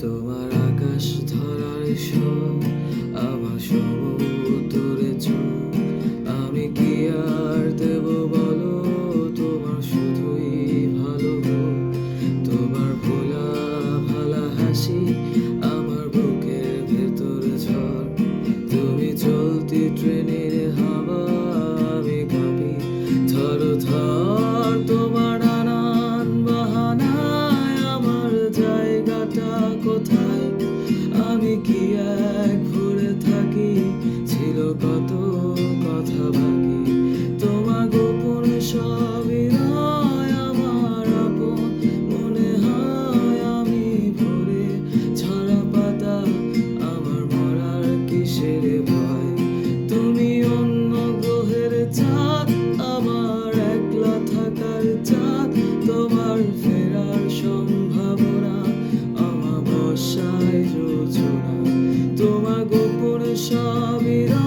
তোমার আকাশ ধরার সব আমার সমুদ্রে চোখ, আমি কি আর দেব বলো তোমার শুধুই ভালো হোক। তোমার ভোলা ভালা হাসি আমার বুকের ভেতরে ঝড়, তুমি চলতি ট্রেনের হাওয়া, আমি কাঁপি থর থর। তোমার নানান বাহানায় আমার জায়গাটা কোথায়, আমি কি এক ভুলে থাকি, ছিল কত কথা বাকি। তোমার গোপন সব হৃদয় আমার আপন মনে হয়, আমি ভরে ঝরা পাতা, আমার মরার কিসের ভয়। তুমি অন্য গ্রহের চাঁদ, আমার একলা থাকার চাঁদ, তোমার ফেরার সম্ভাবনা অমাবস্যায় যোজনা। তোমার গোপন সব হৃদয়